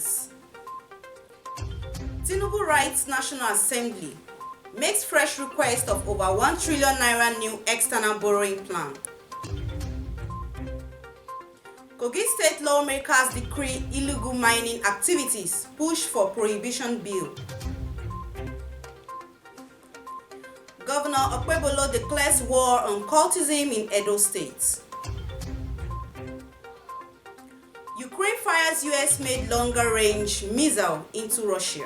Finance. TINUBU writes National Assembly makes fresh request of over 1 trillion naira new external borrowing plan. KOGI state lawmakers decree illegal mining activities, push for prohibition bill. Governor OKPEBHOLO declares war on cultism in Edo State. Ukraine fires US-made longer-range missile into Russia.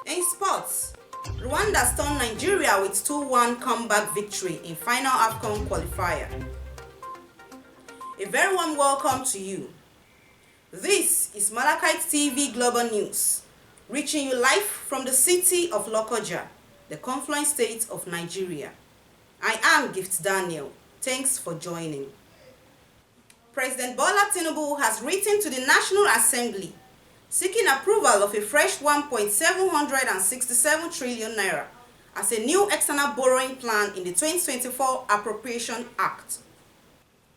In sports, Rwanda stunned Nigeria with 2-1 comeback victory in final AFCON qualifier. A very warm welcome to you. This is MLC TV Global News, reaching you live from the city of Lokoja, the confluent state of Nigeria. I am Gift Daniel. Thanks for joining. President Bola Tinubu has written to the National Assembly seeking approval of a fresh 1.767 trillion naira as a new external borrowing plan in the 2024 Appropriation Act.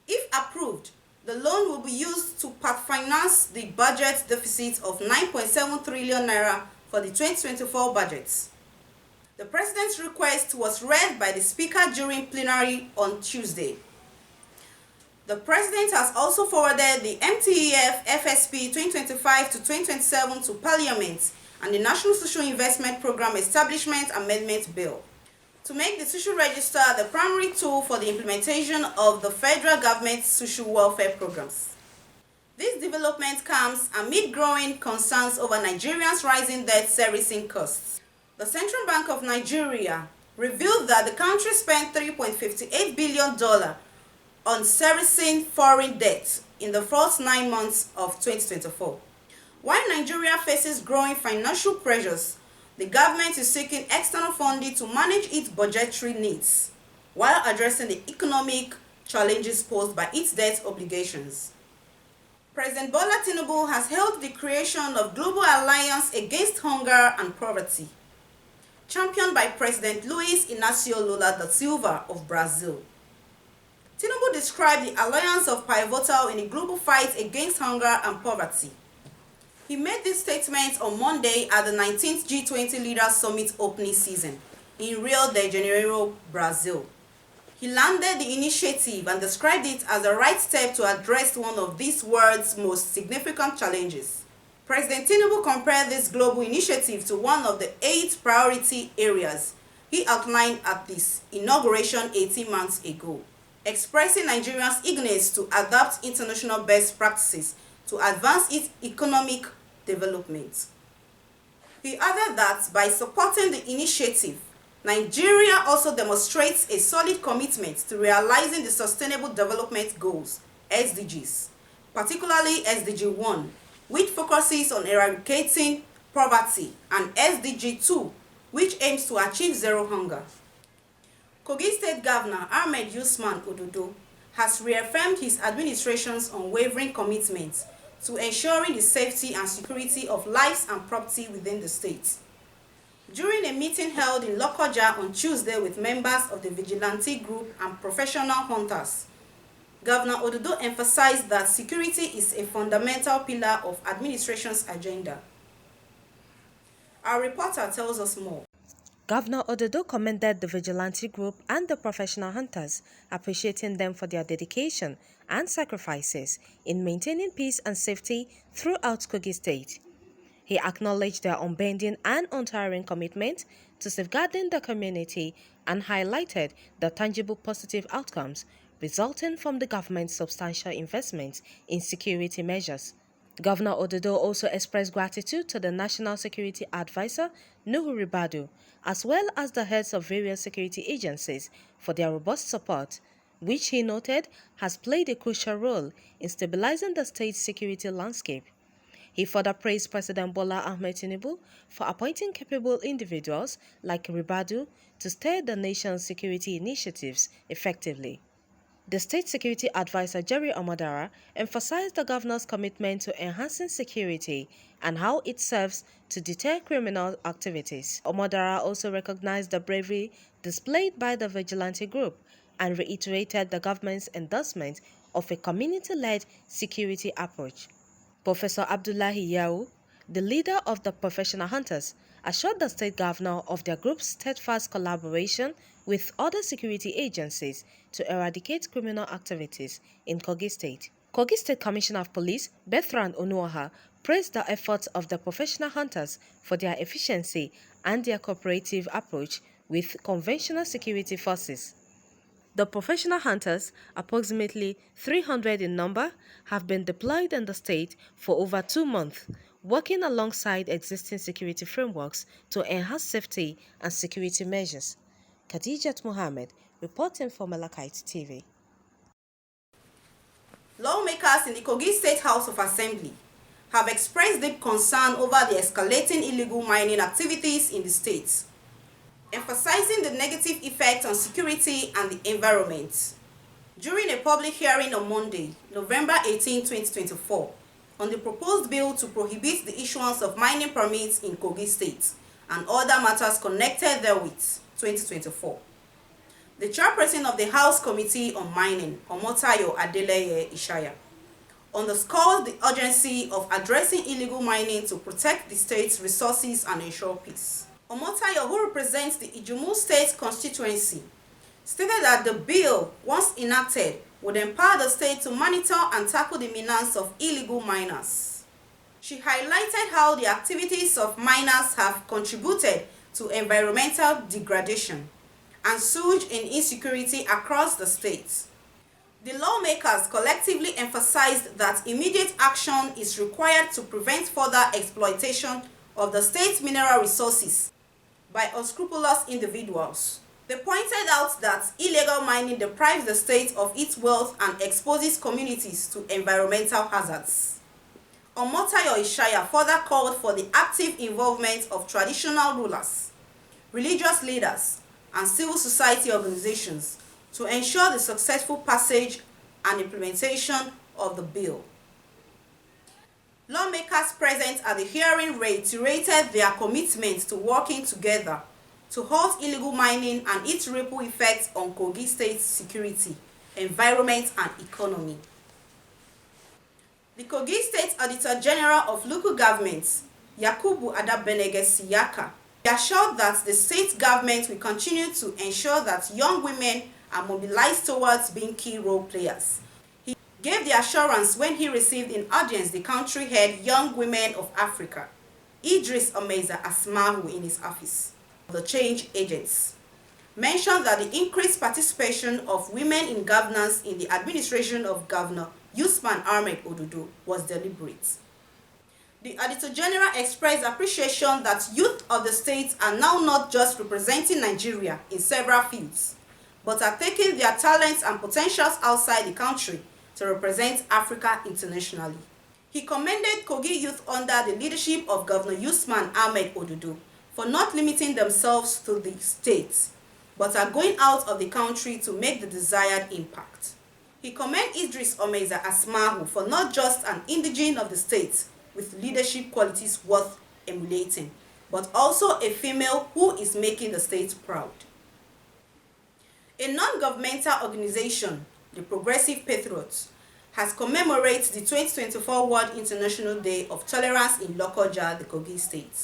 If approved, the loan will be used to part-finance the budget deficit of 9.7 trillion naira for the 2024 budget. The President's request was read by the Speaker during plenary on Tuesday. The President has also forwarded the MTEF FSP 2025 to 2027 to Parliament and the National Social Investment Program Establishment Amendment Bill to make the social register the primary tool for the implementation of the federal government's social welfare programs. This development comes amid growing concerns over Nigerians' rising debt servicing costs. The Central Bank of Nigeria revealed that the country spent $3.58 billion on servicing foreign debt in the first 9 months of 2024. While Nigeria faces growing financial pressures, the government is seeking external funding to manage its budgetary needs while addressing the economic challenges posed by its debt obligations. President Bola Tinubu has hailed the creation of Global Alliance Against Hunger and Poverty, championed by President Luiz Inácio Lula da Silva of Brazil. Tinubu described the alliance as pivotal in the global fight against hunger and poverty. He made this statement on Monday at the 19th G20 Leaders Summit opening season in Rio de Janeiro, Brazil. He landed the initiative and described it as the right step to address one of this world's most significant challenges. President Tinubu compared this global initiative to one of the 8 priority areas he outlined at this inauguration 18 months ago, expressing Nigeria's eagerness to adopt international best practices to advance its economic development. He added that by supporting the initiative, Nigeria also demonstrates a solid commitment to realizing the Sustainable Development Goals, SDGs, particularly SDG 1, which focuses on eradicating poverty, and SDG 2, which aims to achieve zero hunger. KOGI State Governor Ahmed Usman ODODO has reaffirmed his administration's unwavering commitment to ensuring the safety and security of lives and property within the state. During a meeting held in Lokoja on Tuesday with members of the Vigilante group and professional hunters, Governor ODODO emphasized that security is a fundamental pillar of administration's agenda. Our reporter tells us more. Governor ODODO commended the Vigilante group and the professional hunters, appreciating them for their dedication and sacrifices in maintaining peace and safety throughout Kogi State. He acknowledged their unbending and untiring commitment to safeguarding the community and highlighted the tangible positive outcomes resulting from the government's substantial investment in security measures. Governor ODODO also expressed gratitude to the National Security Advisor, Nuhu Ribadu, as well as the heads of various security agencies for their robust support, which he noted has played a crucial role in stabilizing the state's security landscape. He further praised President Bola Ahmed Tinubu for appointing capable individuals like Ribadu to steer the nation's security initiatives effectively. The State Security Advisor Jerry Omadara emphasized the governor's commitment to enhancing security and how it serves to deter criminal activities. Omadara also recognized the bravery displayed by the Vigilante group and reiterated the government's endorsement of a community-led security approach. Professor Abdullahi Yau, the leader of the professional hunters, assured the state governor of their group's steadfast collaboration with other security agencies to eradicate criminal activities in Kogi State. Kogi State Commissioner of Police, Bertrand Onuoha, praised the efforts of the professional hunters for their efficiency and their cooperative approach with conventional security forces. The professional hunters, approximately 300 in number, have been deployed in the state for over 2 months, working alongside existing security frameworks to enhance safety and security measures. Khadijat Mohammed, reporting for MLC TV. Lawmakers in the Kogi State House of Assembly have expressed deep concern over the escalating illegal mining activities in the state, emphasizing the negative effect on security and the environment. During a public hearing on Monday, November 18, 2024, on the proposed bill to prohibit the issuance of mining permits in Kogi State and other matters connected therewith, 2024, the chairperson of the House Committee on Mining, Omotayo Adeleye Ishaya, underscored the urgency of addressing illegal mining to protect the state's resources and ensure peace. Omotayo, who represents the Ijumu State constituency, stated that the bill, once enacted, would empower the state to monitor and tackle the menace of illegal miners. She highlighted how the activities of miners have contributed to environmental degradation and surge in insecurity across the state. The lawmakers collectively emphasized that immediate action is required to prevent further exploitation of the state's mineral resources by unscrupulous individuals. They pointed out that illegal mining deprives the state of its wealth and exposes communities to environmental hazards. Omotayo Ishaya further called for the active involvement of traditional rulers, religious leaders, and civil society organizations to ensure the successful passage and implementation of the bill. Lawmakers present at the hearing reiterated their commitment to working together to halt illegal mining and its ripple effects on Kogi State's security, environment, and economy. The Kogi State Auditor General of Local Governments, Yakubu Adabenege Siyaka, assured that the state government will continue to ensure that young women are mobilized towards being key role players. He gave the assurance when he received in audience the country head Young Women of Africa, Idris Omeza Asmahu, in his office. The change agents mentioned that the increased participation of women in governance in the administration of Governor Usman Ahmed ODODO was deliberate. The Auditor General expressed appreciation that youth of the state are now not just representing Nigeria in several fields, but are taking their talents and potentials outside the country to represent Africa internationally. He commended Kogi youth under the leadership of Governor Usman Ahmed ODODO for not limiting themselves to the state, but are going out of the country to make the desired impact. He commended Idris Omeza Asmahu for not just an indigene of the state with leadership qualities worth emulating, but also a female who is making the state proud. A non-governmental organization, the Progressive Patriots, has commemorated the 2024 World International Day of Tolerance in Lokoja, the Kogi State.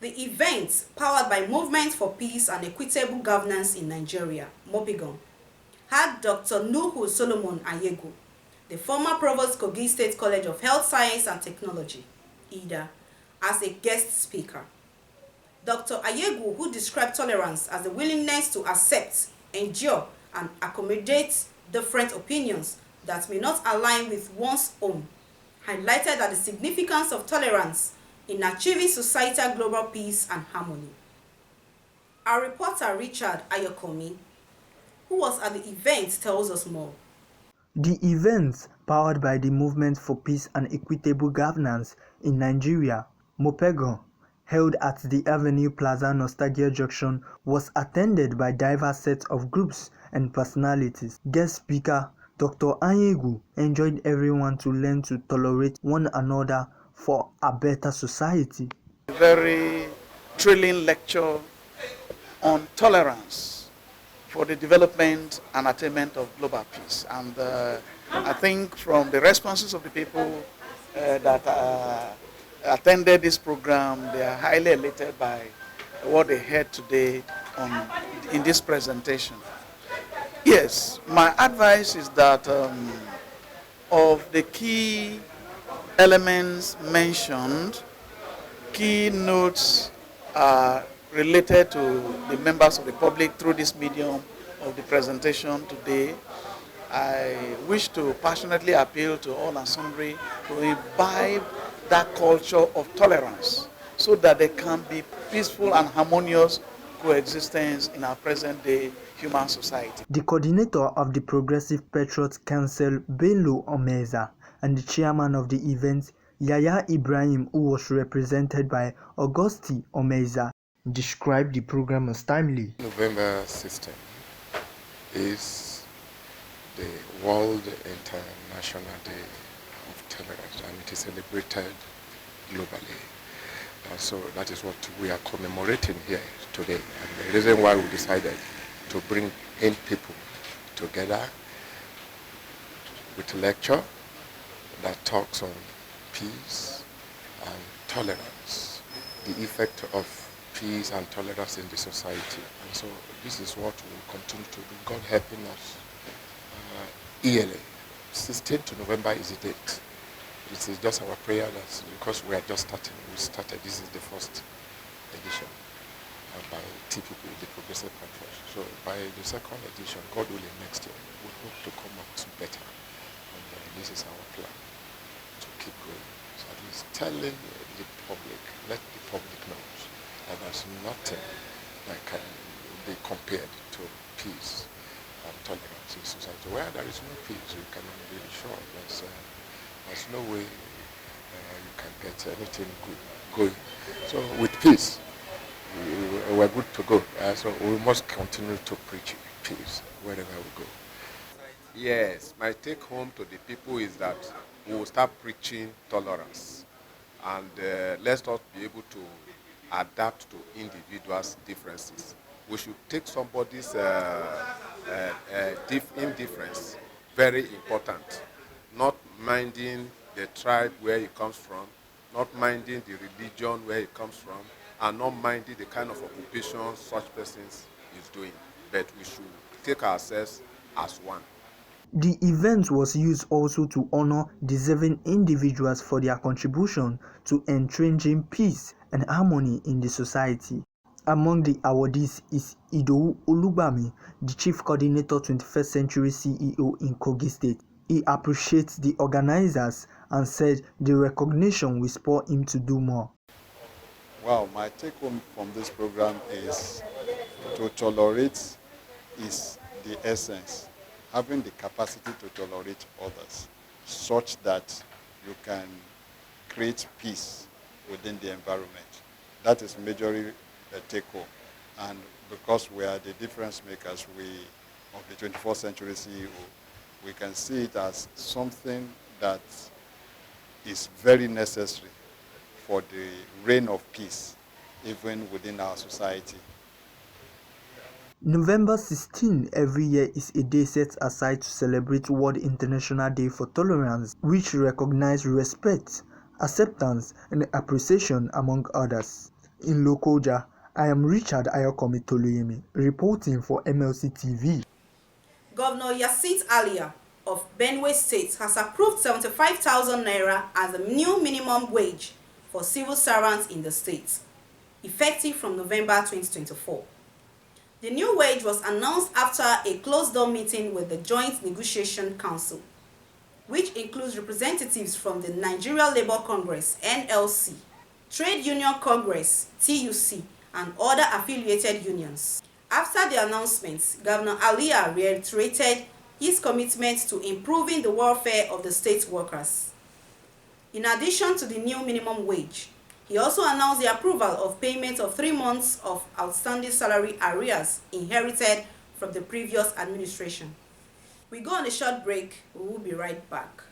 The event, powered by Movement for Peace and Equitable Governance in Nigeria, MOPIGON, had Dr. Nuhu Solomon Ayegu, the former Provost Kogi State College of Health Science and Technology, IDA, as a guest speaker. Dr. Ayegu, who described tolerance as the willingness to accept, endure, and accommodate different opinions that may not align with one's own, highlighted that the significance of tolerance in achieving societal global peace and harmony. Our reporter Richard Ayokomi, who was at the event, tells us more. The event, powered by the Movement for Peace and Equitable Governance in Nigeria, MOPEGON, held at the Avenue Plaza Nostalgia Junction, was attended by diverse sets of groups and personalities. Guest speaker Dr. Anyegu enjoined everyone to learn to tolerate one another for a better society. A very thrilling lecture on tolerance for the development and attainment of global peace. And I think from the responses of the people, that attended this program. They are highly elated by what they heard today in this presentation. Yes, my advice is that of the key elements mentioned, key notes are related to the members of the public through this medium of the presentation today. I wish to passionately appeal to all and sundry to imbibe that culture of tolerance so that there can be peaceful and harmonious coexistence in our present-day human society. The coordinator of the Progressive Patriots Council, Bello Omeza, and the chairman of the event, Yaya Ibrahim, who was represented by Augusti Omeza, described the program as timely. November 16 is the World International Day of Tolerance, and it is celebrated globally. So that is what we are commemorating here today. And the reason why we decided to bring in people together with a lecture that talks on peace and tolerance, the effect of peace and tolerance in the society. And so this is what we will continue to do, God helping us yearly. 16th of November is the date. This is just our prayer that because we are just starting, this is the first edition by TPP, the Progressive Patriots. So by the second edition, God willing, next year, we hope to come out better. And this is our plan, to keep going. So at least telling the public, let the public know that there's nothing that can be compared to peace and tolerance in society. Where there is no peace, you cannot be sure there's no way you can get anything good going. So with peace, we're good to go. So we must continue to preach peace wherever we go. Yes, my take home to the people is that we will start preaching tolerance, and let's not be able to adapt to individuals' differences. We should take somebody's indifference very important, not minding the tribe where he comes from, not minding the religion where he comes from, and not minding the kind of occupation such persons is doing. But we should take ourselves as one. The event was used also to honor deserving individuals for their contribution to entrenching peace and harmony in the society. Among the awardees is Idowu Olugbami, the Chief Coordinator 21st Century CEO in KOGI State. He appreciates the organizers and said the recognition will spur him to do more. Well, my take home from this program is to tolerate is the essence. Having the capacity to tolerate others such that you can create peace within the environment. That is majorly a take home. And because we are the difference makers of the 21st century CEO, we can see it as something that is very necessary for the reign of peace, even within our society. November 16 every year is a day set aside to celebrate World International Day for Tolerance, which recognizes respect, acceptance, and appreciation among others. In Lokoja, I am Richard Ayokomi Toluyemi, reporting for MLC TV. Governor Yasit Alia of Benue State has approved 75,000 naira as a new minimum wage for civil servants in the state, effective from November 2024. The new wage was announced after a closed-door meeting with the Joint Negotiation Council, which includes representatives from the Nigeria Labour Congress, NLC, Trade Union Congress, TUC, and other affiliated unions. After the announcement, Governor Alia reiterated his commitment to improving the welfare of the state workers. In addition to the new minimum wage, he also announced the approval of payment of 3 months of outstanding salary arrears inherited from the previous administration. We go on a short break. We will be right back.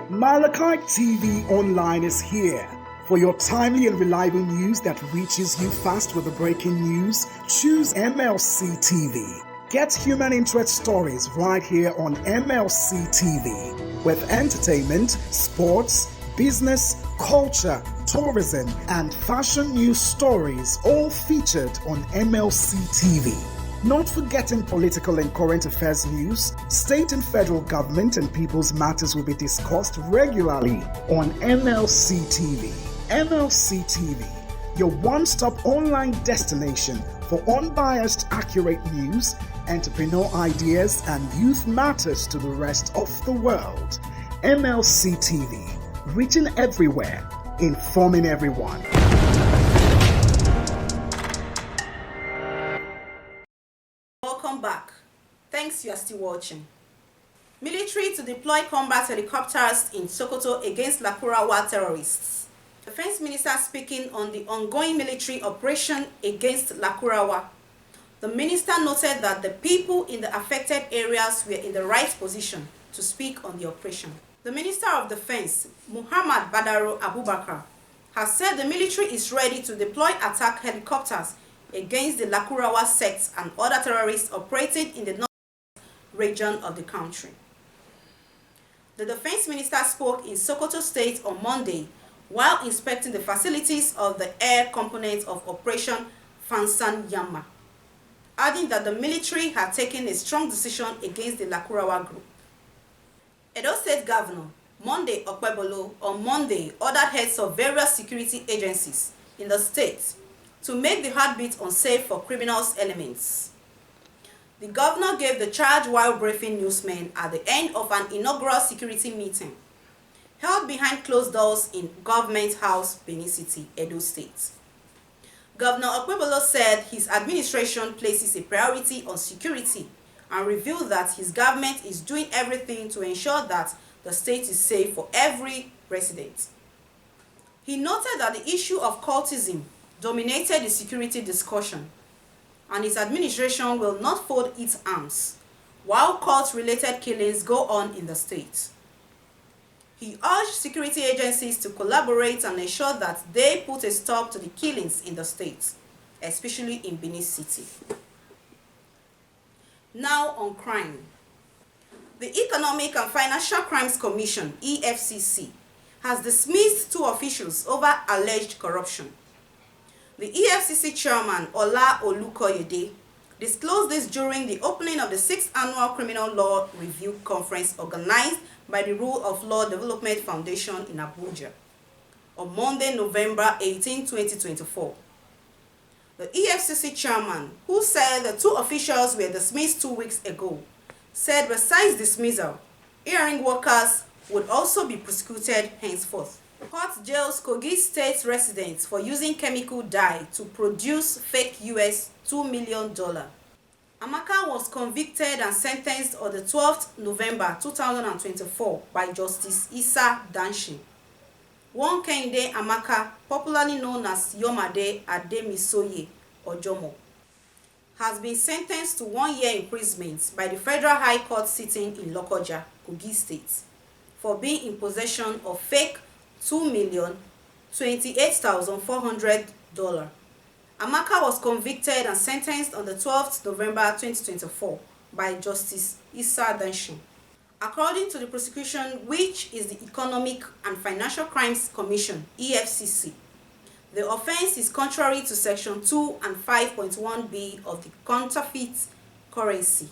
MLC TV Online is here. For your timely and reliable news that reaches you fast with the breaking news, choose MLC TV. Get human interest stories right here on MLC TV with entertainment, sports, business, culture, tourism, and fashion news stories all featured on MLC TV. Not forgetting political and current affairs news, state and federal government and people's matters will be discussed regularly on MLC TV. MLC TV, your one-stop online destination for unbiased, accurate news, entrepreneur ideas, and youth matters to the rest of the world. MLC TV, reaching everywhere, informing everyone. Welcome back. Thanks, you are still watching. Military to deploy combat helicopters in Sokoto against Lakurawa terrorists. Defense Minister speaking on the ongoing military operation against Lakurawa. The minister noted that the people in the affected areas were in the right position to speak on the operation. The Minister of Defense, Muhammad Badaro Abubakar, has said the military is ready to deploy attack helicopters against the Lakurawa sects and other terrorists operating in the north region of the country. The Defense Minister spoke in Sokoto State on Monday while inspecting the facilities of the air component of Operation Fansan Yamma, adding that the military had taken a strong decision against the Lakurawa group. Edo State Governor Monday OKPEBHOLO on Monday ordered heads of various security agencies in the state to make the heartbeat unsafe for criminals elements. The governor gave the charge while briefing newsmen at the end of an inaugural security meeting held behind closed doors in Government House, Benin City, Edo State. Governor OKPEBHOLO said his administration places a priority on security and revealed that his government is doing everything to ensure that the state is safe for every resident. He noted that the issue of cultism dominated the security discussion, and his administration will not fold its arms while cult-related killings go on in the state. He urged security agencies to collaborate and ensure that they put a stop to the killings in the state, especially in Benin City. Now on crime. The Economic and Financial Crimes Commission, EFCC, has dismissed 2 officials over alleged corruption. The EFCC chairman, Ola Olukoyede, disclosed this during the opening of the 6th Annual Criminal Law Review Conference organized by the Rule of Law Development Foundation in Abuja on Monday, November 18, 2024. The EFCC chairman, who said the 2 officials were dismissed 2 weeks ago, said besides dismissal, hearing workers would also be prosecuted henceforth. Court jails KOGI state residents for using chemical dye to produce fake US $2 million. Amaka was convicted and sentenced on the 12th November 2024 by Justice Issa Danshin. One Kende Amaka, popularly known as Yomade Ademisoye Ojomo, has been sentenced to 1 year imprisonment by the Federal High Court sitting in Lokoja, Kogi State, for being in possession of fake $2,028,400. Amaka was convicted and sentenced on the 12th November 2024 by Justice Issa Danshin. According to the prosecution, which is the Economic and Financial Crimes Commission, EFCC, the offense is contrary to Section 2 and 5.1b of the Counterfeit Currency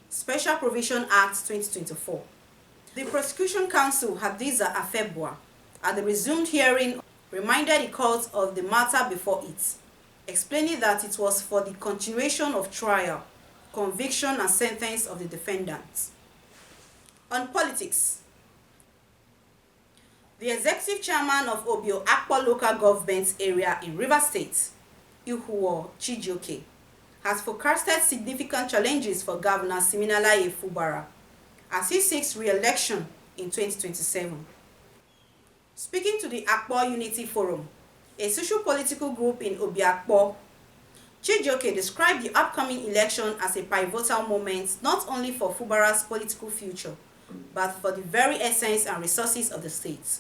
Special Provision Act 2024. The Prosecution Counsel Hadiza Afebwa, at the resumed hearing, reminded the court of the matter before it, explaining that it was for the continuation of trial, conviction and sentence of the defendants. On politics, the executive chairman of Obio Akpo local government area in Rivers State, Ihuo Chijioke, has forecasted significant challenges for Governor Siminalayi Fubara as he seeks re-election in 2027. Speaking to the Akpo Unity Forum, a socio-political group in Obiakpo, Chijioke described the upcoming election as a pivotal moment not only for Fubara's political future, but for the very essence and resources of the state.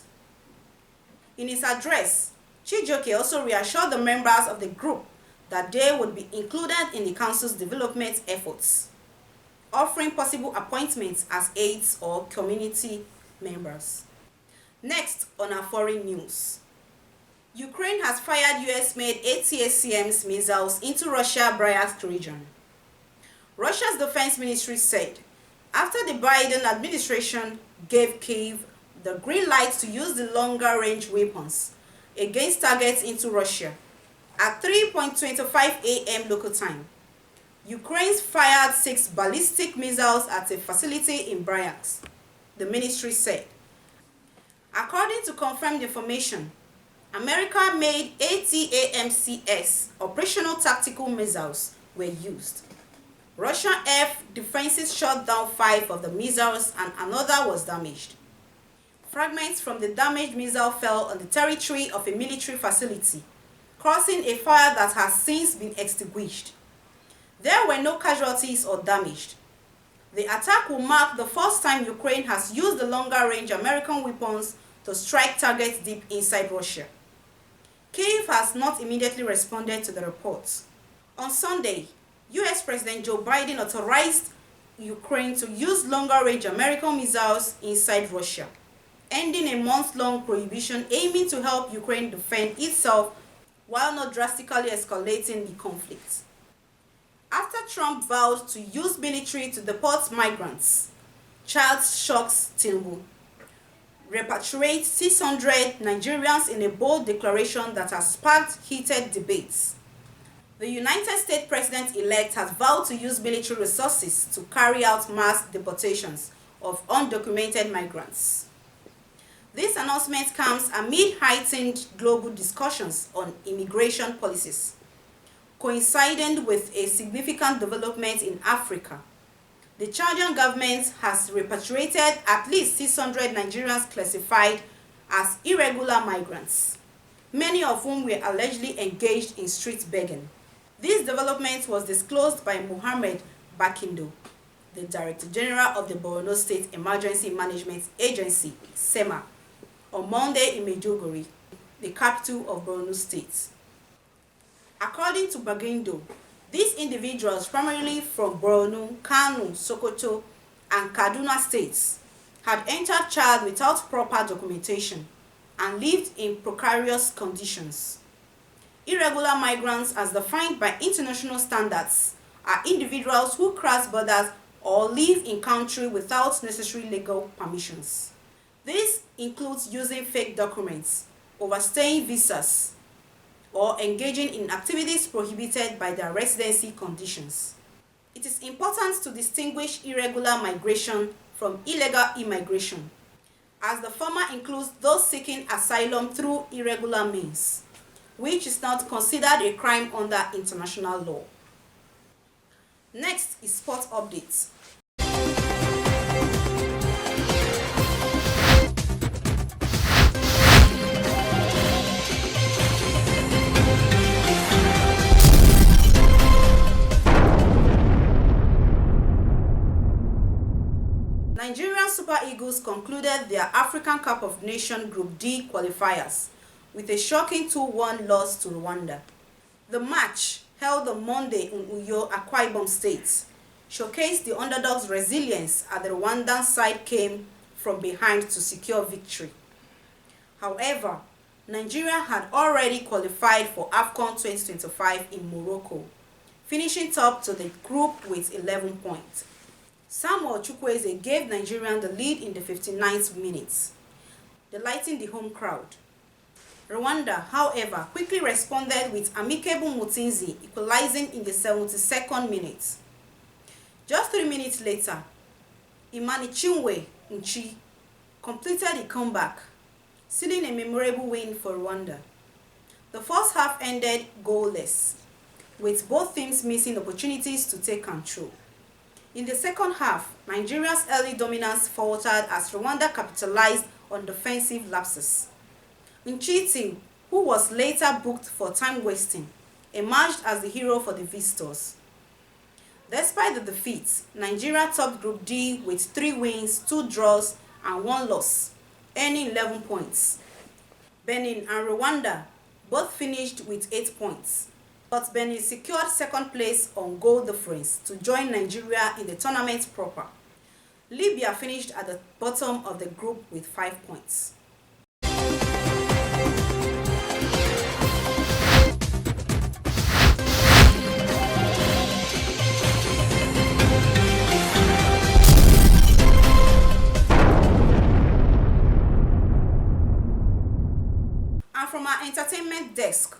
In his address, Chijioke also reassured the members of the group that they would be included in the Council's development efforts, offering possible appointments as aides or community members. Next, on our foreign news. Ukraine has fired US-made ATACMS missiles into Russia-Bryansk region. Russia's defense ministry said, after the Biden administration gave Kyiv the green light to use the longer-range weapons against targets into Russia, at 3:25 a.m. local time, Ukraine fired 6 ballistic missiles at a facility in Bryansk, the ministry said. According to confirmed information, America-made ATACMS operational tactical missiles were used. Russian air defenses shot down 5 of the missiles and another was damaged. Fragments from the damaged missile fell on the territory of a military facility, causing a fire that has since been extinguished. There were no casualties or damage. The attack will mark the first time Ukraine has used the longer-range American weapons to strike targets deep inside Russia. Kyiv has not immediately responded to the reports. On Sunday, US President Joe Biden authorized Ukraine to use longer-range American missiles inside Russia, ending a month-long prohibition aiming to help Ukraine defend itself while not drastically escalating the conflict. After Trump vowed to use military to deport migrants, Charles shocks TINUBU, repatriate 600 Nigerians in a bold declaration that has sparked heated debates. The United States President-elect has vowed to use military resources to carry out mass deportations of undocumented migrants. This announcement comes amid heightened global discussions on immigration policies, coinciding with a significant development in Africa. The Chadian government has repatriated at least 600 Nigerians classified as irregular migrants, many of whom were allegedly engaged in street begging. This development was disclosed by Mohammed Bakindo, the Director General of the Borno State Emergency Management Agency, SEMA, on Monday in Maiduguri, the capital of Borno State. According to Bakindo, these individuals, primarily from Borno, Kano, Sokoto, and Kaduna states, had entered Chad without proper documentation and lived in precarious conditions. Irregular migrants, as defined by international standards, are individuals who cross borders or live in country without necessary legal permissions. This includes using fake documents, overstaying visas, or engaging in activities prohibited by their residency conditions. It is important to distinguish irregular migration from illegal immigration, as the former includes those seeking asylum through irregular means, which is not considered a crime under international law. Next is sport updates. Nigerian Super Eagles concluded their African Cup of Nations Group D qualifiers with a shocking 2-1 loss to Rwanda. The match, held on Monday in Uyo, Akwa Ibom State, showcased the underdogs' resilience as the Rwandan side came from behind to secure victory. However, Nigeria had already qualified for AFCON 2025 in Morocco, finishing top to the group with 11 points. Samuel Chukwueze gave Nigeria the lead in the 59th minute, delighting the home crowd. Rwanda, however, quickly responded with Amicable Mutinzi equalizing in the 72nd minute. Just 3 minutes later, Imani Chinwe Nchi completed the comeback, sealing a memorable win for Rwanda. The first half ended goalless, with both teams missing opportunities to take control. In the second half, Nigeria's early dominance faltered as Rwanda capitalized on defensive lapses. Nchiti, who was later booked for time wasting, emerged as the hero for the visitors. Despite the defeat, Nigeria topped Group D with 3 wins, 2 draws, and 1 loss, earning 11 points. Benin and Rwanda both finished with 8 points. but Benin secured second place on goal difference to join Nigeria in the tournament proper. Libya finished at the bottom of the group with 5 points. And from our entertainment desk,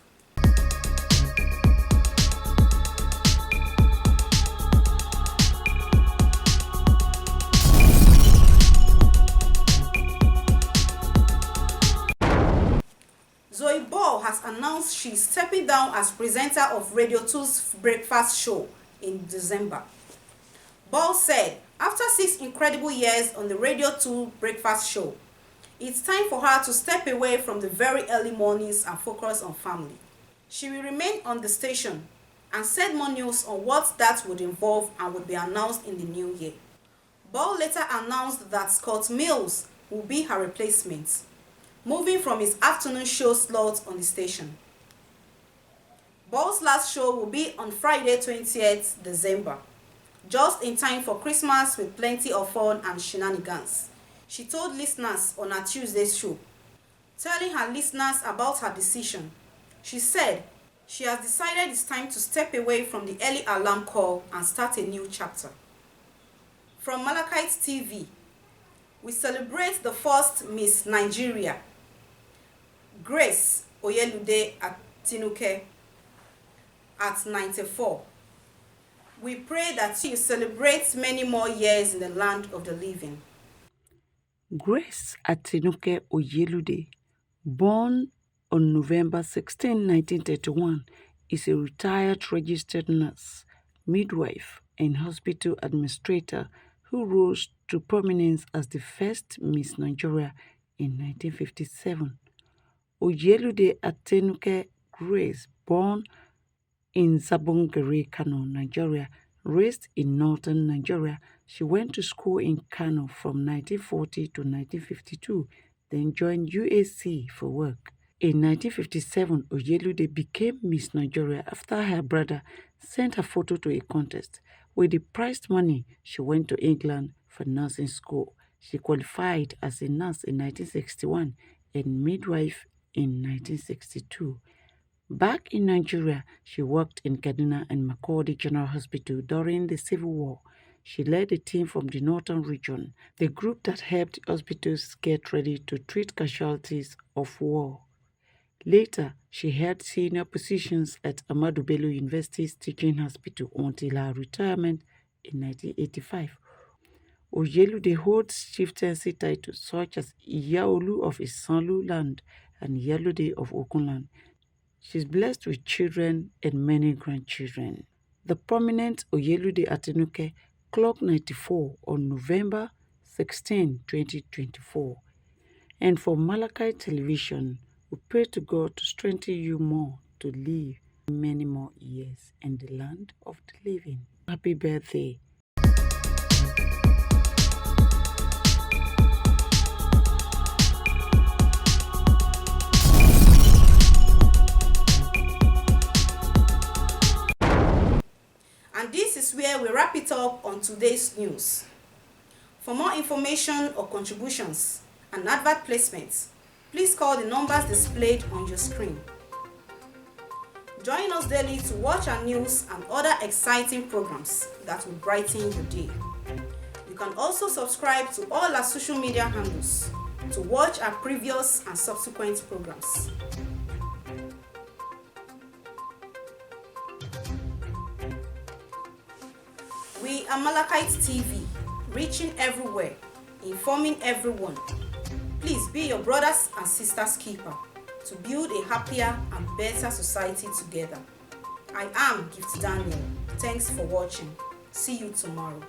Zoe Ball has announced she's stepping down as presenter of Radio 2's breakfast show in December. Ball said, after 6 incredible years on the Radio 2 breakfast show, it's time for her to step away from the very early mornings and focus on family. She will remain on the station and said more news on what that would involve and would be announced in the new year. Ball later announced that Scott Mills will be her replacement, moving from his afternoon show slot on the station. Ball's last show will be on Friday 20th December, just in time for Christmas with plenty of fun and shenanigans. She told listeners on her Tuesday's show, telling her listeners about her decision. She said she has decided it's time to step away from the early alarm call and start a new chapter. From MLC TV, we celebrate the first Miss Nigeria, Grace Oyelude Atinuke, at 94. We pray that you celebrate many more years in the land of the living. Grace Atinuke Oyelude, born on November 16, 1931, is a retired registered nurse, midwife, and hospital administrator who rose to prominence as the first Miss Nigeria in 1957. Oyelude Atinuke Grace, born in Zabongere, Kano, Nigeria, raised in northern Nigeria. She went to school in Kano from 1940 to 1952, then joined UAC for work. In 1957, Oyelude became Miss Nigeria after her brother sent her photo to a contest. With the prize money, she went to England for nursing school. She qualified as a nurse in 1961 and midwife in 1962. Back in Nigeria, she worked in Kaduna and Makurdi General Hospital during the Civil War. She led a team from the Northern region, the group that helped hospitals get ready to treat casualties of war. Later, she held senior positions at Ahmadu Bello University's teaching hospital until her retirement in 1985. Oyelude holds chieftaincy titles such as Iyaolu of Isanlu land and Iyalode of Okunland. She's blessed with children and many grandchildren. The prominent Oyelude Atinuke clocked 94 on November 16, 2024. And for Malachi Television, we pray to God to strengthen you more to live many more years in the land of the living. Happy birthday. And this is where we wrap it up on today's news. For more information or contributions and advert placements, please call the numbers displayed on your screen. Join us daily to watch our news and other exciting programs that will brighten your day. You can also subscribe to all our social media handles to watch our previous and subsequent programs. We are MLC TV, reaching everywhere, informing everyone. Please be your brothers and sisters keeper to build a happier and better society together. I am Gift Daniel. Thanks for watching. See you tomorrow.